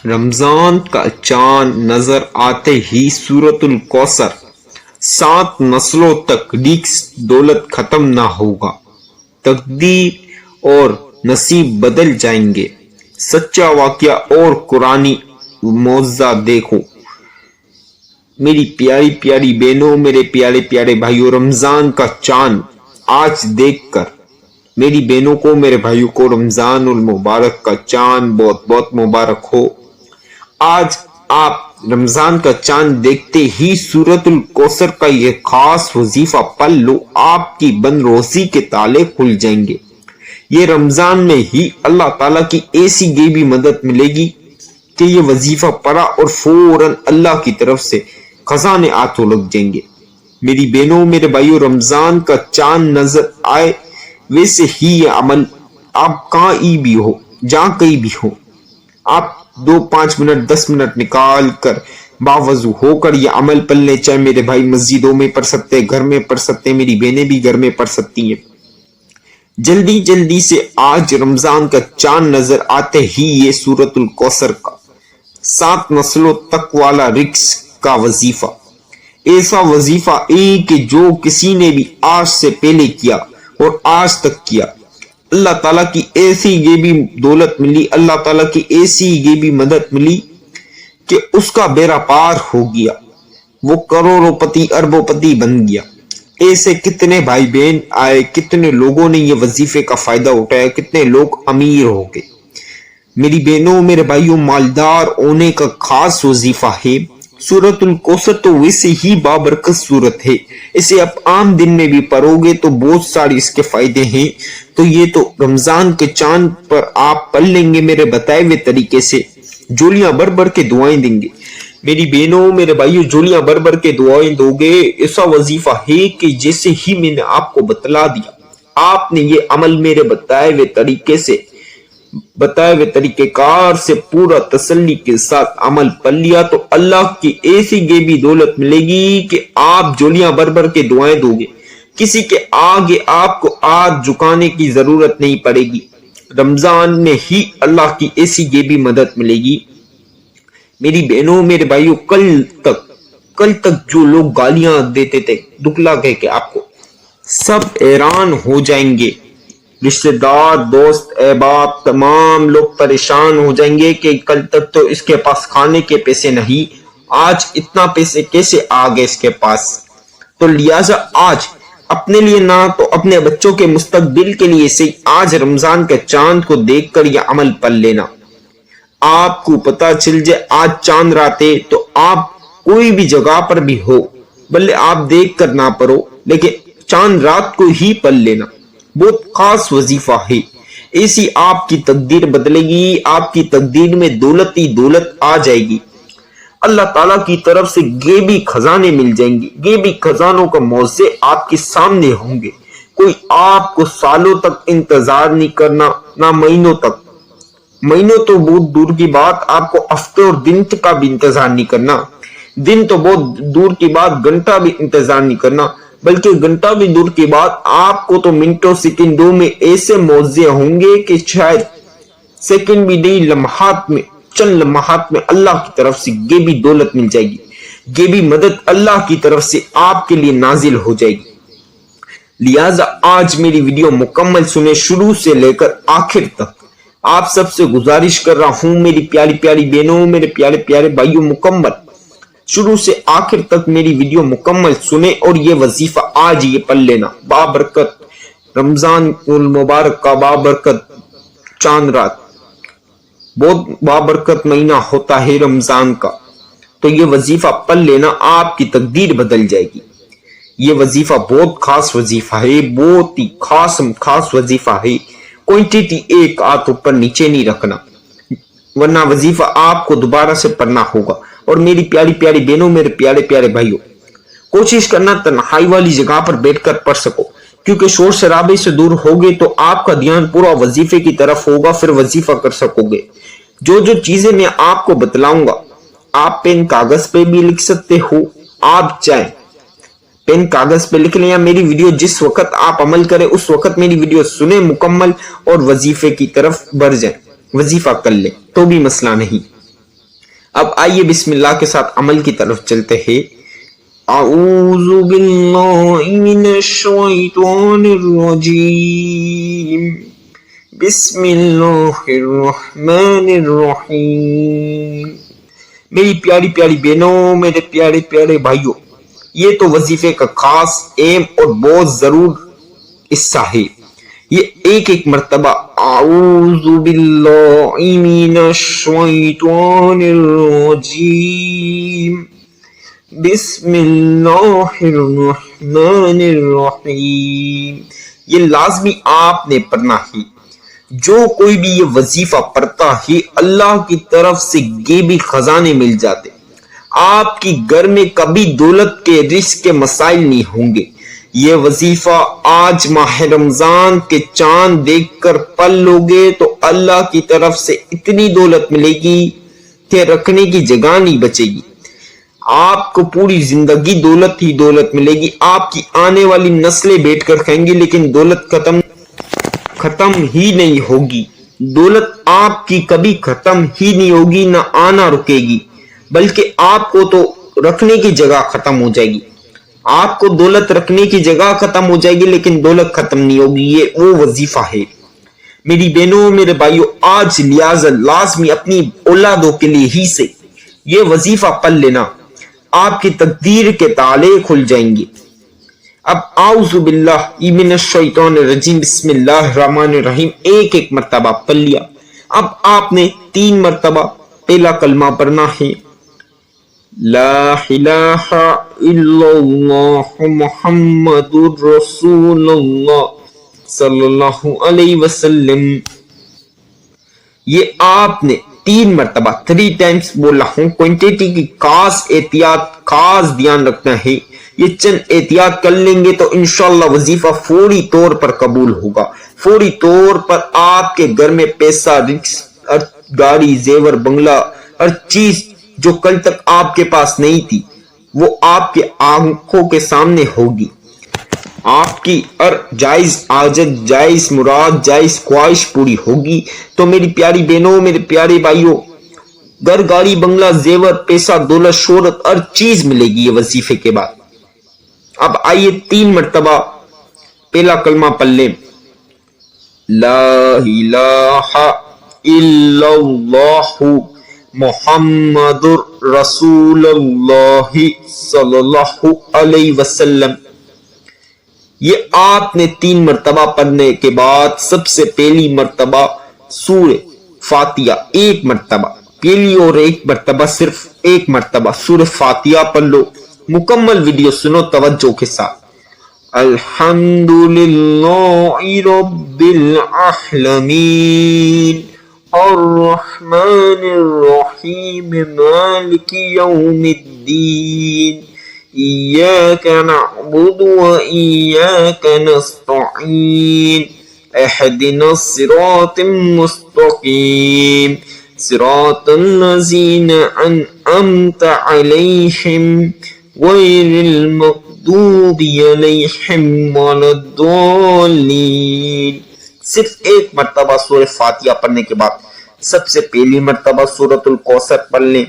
رمضان کا چاند نظر آتے ہی سورۃ الکوثر 7 نسلوں تک رزق دولت ختم نہ ہوگا، تقدیر اور نصیب بدل جائیں گے۔ سچا واقعہ اور قرآنی معجزہ دیکھو۔ میری پیاری پیاری بہنوں، میرے پیارے پیارے بھائیوں، رمضان کا چاند آج دیکھ کر میری بہنوں کو، میرے بھائیوں کو رمضان المبارک کا چاند بہت بہت مبارک ہو۔ آج آپ رمضان کا چاند دیکھتے ہی سورۃ الکوثر کا یہ خاص وظیفہ پڑھ لو، آپ کی بند روزی کے تالے کھل جائیں گے۔ یہ رمضان میں ہی اللہ تعالیٰ کی ایسی غیبی مدد ملے گی کہ یہ وظیفہ پڑھا اور فوراً اللہ کی طرف سے خزانے ہاتھوں لگ جائیں گے۔ میری بہنوں، میرے بھائیوں، رمضان کا چاند نظر آئے ویسے ہی یہ عمل آپ کہیں بھی ہو، جہاں کہیں بھی ہو، آپ 2-5 منٹ 10 منٹ نکال کر باوضو ہو کر یہ عمل پڑھ لیں۔ چاہے میرے بھائی مسجدوں میں پڑھ سکتے، گھر میں پڑھ سکتے، میری بہنیں بھی گھر میں پڑھ سکتی ہیں۔ جلدی جلدی سے آج رمضان کا چاند نظر آتے ہی یہ سورۃ الکوثر کا 7 نسلوں تک والا رزق کا وظیفہ، ایسا وظیفہ کہ جو کسی نے بھی آج سے پہلے کیا اور آج تک کیا، اللہ تعالیٰ کی ایسی غیبی دولت ملی، اللہ تعالیٰ کی ایسی غیبی مدد ملی کہ اس کا بیڑا پار ہو گیا، وہ کروڑوں پتی اربوں پتی بن گیا۔ ایسے کتنے بھائی بہن آئے، کتنے لوگوں نے یہ وظیفے کا فائدہ اٹھایا، کتنے لوگ امیر ہو گئے۔ میری بہنوں، میرے بھائیوں، مالدار ہونے کا خاص وظیفہ ہے۔ سورۃ الکوثر تو ویسے ہی بابرکت سورت ہے، اسے آپ عام دن میں بھی پڑھو گے تو بہت سارے اس کے فائدے ہیں۔ تو یہ تو رمضان کے چاند پر آپ پڑھ لیں گے میرے بتائے ہوئے طریقے سے، جولیاں بھر بھر کے دعائیں دیں گے۔ میری بہنوں، میرے بھائیوں، جولیاں بھر بھر کے دعائیں دو گے، ایسا وظیفہ ہے کہ جیسے ہی میں نے آپ کو بتلا دیا، آپ نے یہ عمل میرے بتائے ہوئے طریقے کار سے پورا تسلی کے ساتھ عمل پڑھ لیا تو اللہ کی ایسی غیبی دولت ملے گی کہ آپ جولیاں بھر بھر کے دعائیں دو گے، کسی کے آگے آپ کو ہاتھ جھکانے کی ضرورت نہیں پڑے گی۔ رمضان میں ہی اللہ کی ایسی غیبی مدد ملے گی۔ میری بہنوں، میرے بھائیوں، کل تک جو لوگ گالیاں دیتے تھے دکھلا کہہ کے آپ کو، سب حیران ہو جائیں گے۔ رشتہ دار، دوست، احباب، تمام لوگ پریشان ہو جائیں گے کہ کل تک تو اس کے پاس کھانے کے پیسے نہیں، آج اتنا پیسے کیسے آ گئے اس کے پاس۔ تو لہٰذا آج اپنے لیے نہ تو اپنے بچوں کے مستقبل کے لیے سے آج رمضان کے چاند کو دیکھ کر یہ عمل پڑھ لینا۔ آپ کو پتہ چل جائے آج چاند رات ہے تو آپ کوئی بھی جگہ پر بھی ہو، بلے آپ دیکھ کر نہ پڑھو لیکن چاند رات کو ہی پڑھ لینا، بہت خاص وظیفہ ہے۔ ایسی آپ کی تقدیر بدلے گی، آپ کی تقدیر میں دولت ہی دولت آ جائے گی۔ اللہ تعالیٰ کی طرف سے غیبی خزانے مل جائیں گے، غیبی خزانوں کا معاوضے آپ کے سامنے ہوں گے۔ کوئی آپ کو سالوں تک انتظار نہیں کرنا، نہ مہینوں تک، مہینوں تو بہت دور کی بات، آپ کو ہفتے اور دن کا بھی انتظار نہیں کرنا، دن تو بہت دور کی بات، گھنٹہ بھی انتظار نہیں کرنا، بلکہ گھنٹہ بھی دور کی بات، آپ کو تو منٹوں سیکنڈوں میں ایسے معاوضے ہوں گے کہ شاید سیکنڈ بھی نہیں، لمحات میں، چند لمحات میں اللہ کی طرف سے غیبی دولت مل جائے گی، غیبی مدد اللہ کی طرف سے آپ کے لیے نازل ہو جائے گی۔ لہٰذا آج میری ویڈیو مکمل سنیں، شروع سے لے کر آخر تک۔ آپ سب سے گزارش کر رہا ہوں میری پیاری پیاری بہنوں، میرے پیارے پیارے بھائیوں، مکمل شروع سے آخر تک میری ویڈیو مکمل سنیں اور یہ وظیفہ آج یہ پڑھ لینا۔ بابرکت رمضان المبارک کا بابرکت چاند رات، بہت بابرکت مہینہ ہوتا ہے رمضان کا، تو یہ وظیفہ پڑھ لینا، آپ کی تقدیر بدل جائے گی۔ یہ وظیفہ بہت خاص وظیفہ ہے، بہت ہی خاص وظیفہ ہے۔ کوئنٹیٹی ایک ہاتھ اوپر نیچے نہیں رکھنا، ورنہ وظیفہ آپ کو دوبارہ سے پڑھنا ہوگا۔ اور میری پیاری پیاری بہنوں، میرے پیارے پیارے بھائیوں، کوشش کرنا تنہائی والی جگہ پر بیٹھ کر پڑھ سکو، کیونکہ شور شرابے سے دور ہوگے تو آپ کا دھیان پورا وظیفے کی طرف ہوگا، پھر وظیفہ کر سکو گے۔ جو چیزیں میں آپ کو بتلاؤں گا، آپ پین کاغذ پہ بھی لکھ سکتے ہو، آپ چاہیں پین کاغذ پہ لکھ لیں، یا میری ویڈیو جس وقت آپ عمل کریں اس وقت میری ویڈیو سنیں مکمل اور وظیفے کی طرف بڑھ جائیں، وظیفہ کر لیں تو بھی مسئلہ نہیں۔ اب آئیے بسم اللہ کے ساتھ عمل کی طرف چلتے ہیں. اعوذ باللہ من الشیطان الرجیم. بسم اللہ الرحمن الرحیم. میری پیاری پیاری بہنوں، میرے پیارے پیارے بھائیوں، یہ تو وظیفے کا خاص اہم اور بہت ضرور حصہ ہے. یہ ایک ایک مرتبہ اعوذ باللہ من الشیطان الرجیم بسم اللہ الرحمن الرحیم یہ لازمی آپ نے پڑھنا ہے. جو کوئی بھی یہ وظیفہ پڑھتا ہے اللہ کی طرف سے غیبی خزانے مل جاتے. آپ کی گھر میں کبھی دولت کے رزق کے مسائل نہیں ہوں گے. یہ وظیفہ آج ماہ رمضان کے چاند دیکھ کر پڑھ لو گے تو اللہ کی طرف سے اتنی دولت ملے گی کہ رکھنے کی جگہ نہیں بچے گی. آپ کو پوری زندگی دولت ہی دولت ملے گی. آپ کی آنے والی نسلیں بیٹھ کر کھائیں گی لیکن دولت ختم ہی نہیں ہوگی. دولت آپ کی کبھی ختم ہی نہیں ہوگی، نہ آنا رکے گی، بلکہ آپ کو تو رکھنے کی جگہ ختم ہو جائے گی. آپ کو دولت رکھنے کی جگہ ختم ہو جائے گی لیکن دولت ختم نہیں ہوگی. یہ وہ وظیفہ ہے. میری بہنوں، میرے بھائیوں، آج لہٰذا لازمی اپنی اولادوں کے لیے ہی سے یہ وظیفہ پڑھ لینا. آپ کی تقدیر کے تالے کھل جائیں گے. اب اعوذ باللہ من الشیطان الرجیم بسم اللہ الرحمن الرحیم ایک ایک مرتبہ پڑھ لیا. اب آپ نے 3 مرتبہ پہلا کلمہ پڑھنا ہے. لا الہ الا اللہ محمد رسول اللہ صلی اللہ علیہ وسلم. یہ آپ نے 3 مرتبہ 3 times بولا ہوں. کوانٹیٹی کی خاص احتیاط، خاص دھیان رکھنا ہے. یہ چند احتیاط کر لیں گے تو انشاءاللہ وظیفہ فوری طور پر قبول ہوگا. فوری طور پر آپ کے گھر میں پیسہ، رزق، گاڑی، زیور، بنگلہ، ہر چیز جو کل تک آپ کے پاس نہیں تھی وہ آپ کے آنکھوں کے سامنے ہوگی. آپ کی ہر جائز حاجت، جائز مراد، جائز خواہش پوری ہوگی. تو میری پیاری بہنوں، میرے پیارے بھائیوں، گھر، گاڑی، بنگلہ، زیور، پیسہ، دولت، شہرت، ہر چیز ملے گی یہ وظیفے کے بعد. اب آئیے 3 مرتبہ پہلا کلمہ پڑھ لیں. لا الہ الا اللہ محمد رسول اللہ صلی اللہ علیہ وسلم. یہ آپ نے 3 مرتبہ پڑھنے کے بعد سب سے پہلی مرتبہ سورہ فاتحہ 1 مرتبہ، پہلی اور 1 مرتبہ، صرف 1 مرتبہ سورہ فاتحہ پڑھ لو. مکمل ویڈیو سنو توجہ کے ساتھ. الحمدللہ رب العالمین الرحمن الرحیم مالک یوم الدین ایاک نعبد و ایاک نستعین اهدنا الصراط المستقیم صراط الذین انعمت علیہم غیر المغضوب علیہم ولا الضالین. صرف 1 مرتبہ سورہ فاتحہ پڑھنے کے بعد سب سے پہلی مرتبہ سورۃ الکوثر پڑھ لیں.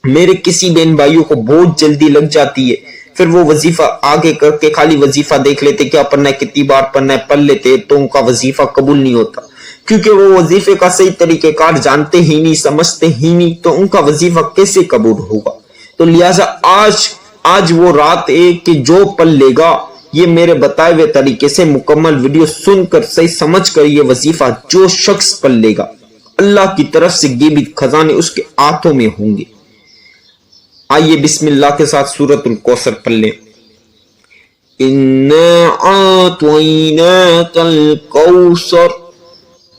میرے کسی بہن بھائیوں کو بہت جلدی لگ جاتی ہے، پھر وہ وظیفہ آگے کر کے خالی وظیفہ دیکھ لیتے، کیا پڑھنا ہے، کتنی بار پڑھنا ہے، پڑھ لیتے تو ان کا وظیفہ قبول نہیں ہوتا، کیونکہ وہ وظیفے کا صحیح طریقہ کار جانتے ہی نہیں، سمجھتے ہی نہیں، تو ان کا وظیفہ کیسے قبول ہوگا. تو لہٰذا آج وہ رات ہے کہ جو پڑھ لے گا یہ میرے بتائے ہوئے طریقے سے مکمل ویڈیو سن کر صحیح سمجھ کر یہ وظیفہ جو شخص پڑھ لے گا اللہ کی طرف سے غیبی خزانے اس کے ہاتھوں میں ہوں گے. آئیے بسم اللہ کے ساتھ سورۃ الکوثر پڑھ لیں. اِنَّا أَعْطَيْنَاكَ الْكَوْثَرَ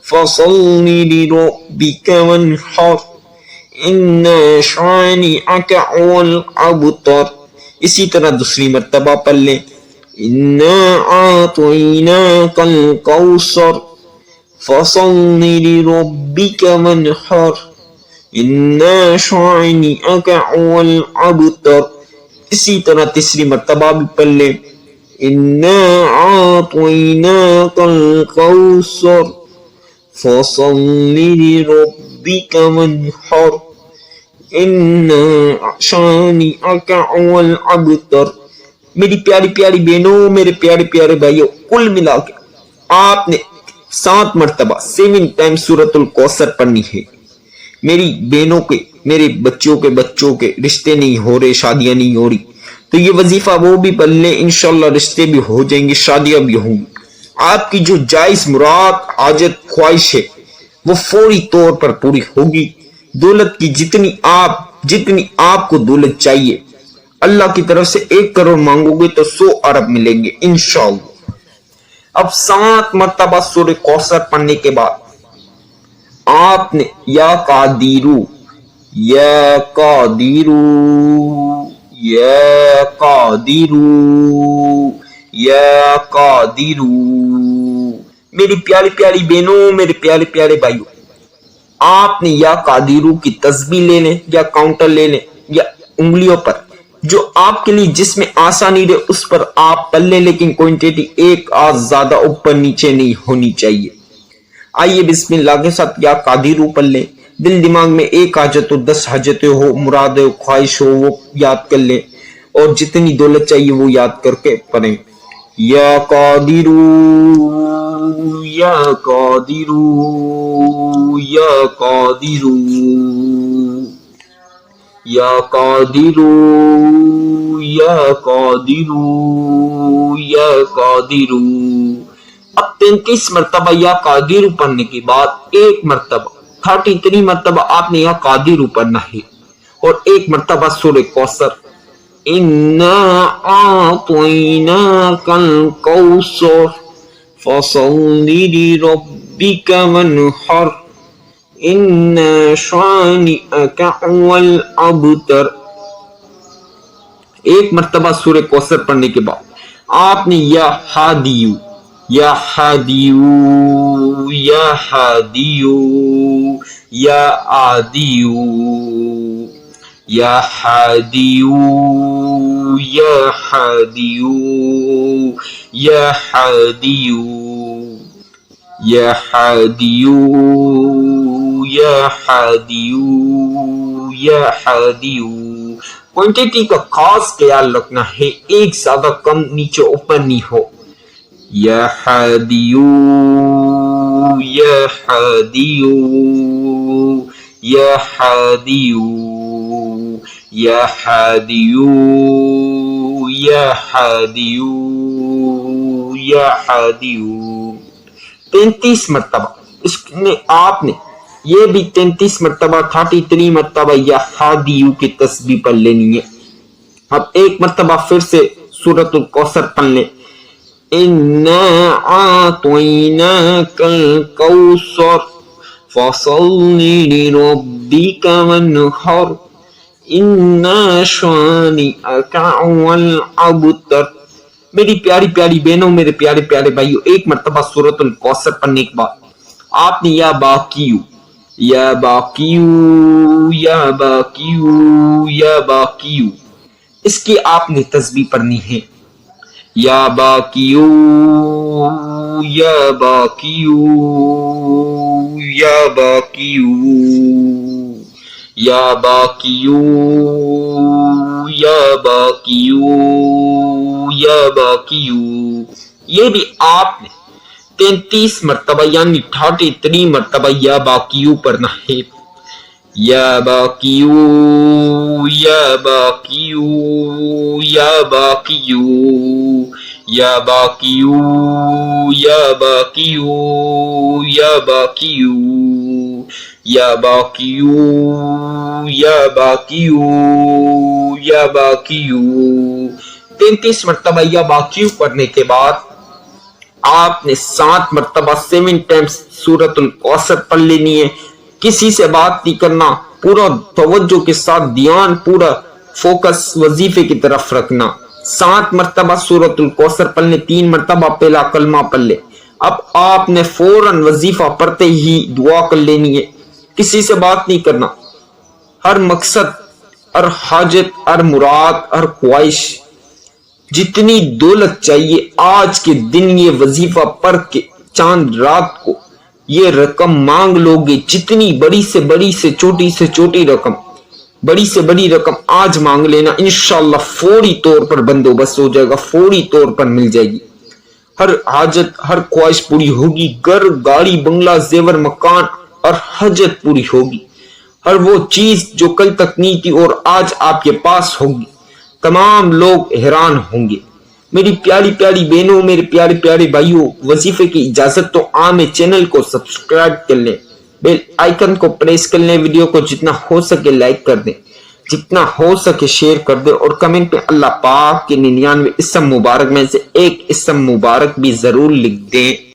فَصَلِّ لِرَبِّكَ وَانْحَرْ إِنَّ شَانِئَكَ هُوَ الْأَبْتَرُ. اسی طرح دوسری مرتبہ پڑھ لیں. اِنَّا أَعْطَيْنَاكَ الْكَوْثَرَ فَصَلِّ لِرَبِّكَ وَانْحَرْ إِنَّ شَانِئَكَ هُوَ الْأَبْتَرُ. اسی طرح تیسری مرتبہ بھی پڑھ لیں. اِنَّا أَعْطَيْنَاكَ الْكَوْثَرَ فَصَلِّ لِرَبِّكَ وَانْحَرْ ان شانئک هو الابتر۔ میری پیاری پیاری بہنوں، میرے پیارے پیارے بھائیوں، کل ملا کے آپ نے 7 مرتبہ 7 ٹائم سورۃ الکوثر پڑھنی ہے۔ میری بہنوں کے، میرے بچوں کے بچوں کے رشتے نہیں ہو رہے، شادیاں نہیں ہو رہی، تو یہ وظیفہ وہ بھی پڑھ لیں، انشاءاللہ رشتے بھی ہو جائیں گے، شادیاں بھی ہوں گی۔ آپ کی جو جائز مراد، حاجت، خواہش ہے وہ فوری طور پر پوری ہوگی۔ دولت کی جتنی آپ کو دولت چاہیے، اللہ کی طرف سے 1 کروڑ مانگو گے تو 100 ارب ملیں گے انشاءاللہ۔ اب 7 مرتبہ سورہ کوثر پڑھنے کے بعد آپ نے یا قادیرو یا قادیرو یا قادیرو یا قادیرو، میری پیاری پیاری بہنوں، میرے پیارے پیارے بھائیوں، آپ نے یا قادیرو کی تسبیح لے لیں یا کاؤنٹر لے لیں یا انگلیوں پر جو آپ کے لیے جس میں آسانی رہے اس پر آپ پڑھ لیں، لیکن کوانٹٹی 1 آدھ زیادہ اوپر نیچے نہیں ہونی چاہیے۔ آئیے بسم اللہ کے ساتھ یا قادیرو پڑھ لیں۔ دل دماغ میں 1 حاجت ہو، 10 حاجتیں ہو، مراد ہو، خواہش ہو، وہ یاد کر لیں، اور جتنی دولت چاہیے وہ یاد کر کے پڑھیں۔ یا قادرو یا قادرو یا قادرو یا قادرو یا قادرو یا قادرو۔ اب 33 مرتبہ یا قادرو پڑھنے کے بعد 1 مرتبہ 33 مرتبہ آپ نے یا قادرو پڑھنا ہے، اور 1 مرتبہ سورہ کوثر اِنَّا أَعْطَيْنَاكَ الْكَوْثَرَ فَصَلِّ لِرَبِّكَ وَانْحَرْ إِنَّ شَانِئَكَ هُوَ الْأَبْتَرُ۔ 1 مرتبہ سورہ کوثر پڑھنے کے بعد آپ نے یا ہادیو یا ہادیو یا ہادیو یا آدیو یا ہادیو یا ہادیو یا ہادیو یا ہادیو یا ہادیو یا ہادیو۔ کوانٹٹی کا خاص خیال رکھنا ہے، 1 زیادہ کم نیچے اوپر نہیں ہو۔ یا ہادیو یا ہادیو یا ہادیو یا ہادیو یا ہادیو یا ہادیو۔ 33 مرتبہ اس نے آپ نے یہ بھی 33 مرتبہ 33 مرتبہ یا ہادیو کی تسبیح پڑھ لینی ہے۔ اب 1 مرتبہ پھر سے سورۃ الکوثر پڑھ لیں۔ اِنَّا أَعْطَيْنَاكَ الْكَوْثَرَ فَصَلِّ لِرَبِّكَ وَانْحَرْ إِنَّ شَانِئَكَ هُوَ الْأَبْتَرُ۔ میری پیاری پیاری بہنوں، میرے پیارے پیارے بھائیوں، 1 مرتبہ سورۃ الکوثر پڑھنے کے بعد آپ نے یا باقیو یا باقیو یا باقیو یا باقیو، اس کی آپ نے تسبیح پڑھنی ہے۔ یا باقیو یا باقیو یا باقیو یا باقیو یا باقیو یا باقیو۔ یہ بھی آپ نے 33 مرتبہ یعنی 33 مرتبہ یا باقیو پڑھنا ہے۔ یا باقیو یا باقیو یا باقیو یا باقیو یا باقیو یا باقیو یا باقیو یا باقیو یا باقیو۔ 33 مرتبہ یا باقیو پڑھنے کے بعد آپ نے 7 مرتبہ 7 ٹائمز سورۃ الکوثر پڑھ لینی ہے۔ کسی سے بات نہیں کرنا، پورا توجہ کے ساتھ دھیان، پورا فوکس وظیفے کی طرف رکھنا۔ 7 مرتبہ سورۃ الکوثر پڑھ لیں، 3 مرتبہ پہلا کلمہ پڑھ لیں۔ اب آپ نے فوراً وظیفہ پڑھتے ہی دعا کر لینی ہے، کسی سے بات نہیں کرنا۔ ہر مقصد، ہر حاجت، ہر مراد، ہر خواہش، جتنی دولت چاہیے آج کے دن یہ وظیفہ پڑھ کے چاند رات کو یہ رقم مانگ لو گے، جتنی بڑی سے بڑی سے چھوٹی رقم بڑی سے بڑی رقم آج مانگ لینا، انشاءاللہ فوری طور پر بندوبست ہو جائے گا، فوری طور پر مل جائے گی۔ ہر حاجت، ہر خواہش پوری ہوگی، گھر، گاڑی، بنگلہ، زیور، مکان اور حاجت پوری ہوگی۔ ہر وہ چیز جو کل تک نہیں تھی اور آج آپ کے پاس ہوگی۔ تمام لوگ حیران ہوں گے۔ میری پیاری پیاری بہنوں، میرے پیارے پیارے بھائیوں، وظیفے کی اجازت تو عام چینل کو سبسکرائب کر لیں، بیل آئیکن کو پریس کر لیں، ویڈیو کو جتنا ہو سکے لائک کر دیں، جتنا ہو سکے شیئر کر دیں، اور کمنٹ پہ اللہ پاک کے 99 اسم مبارک میں سے ایک اسم مبارک بھی ضرور لکھ دیں۔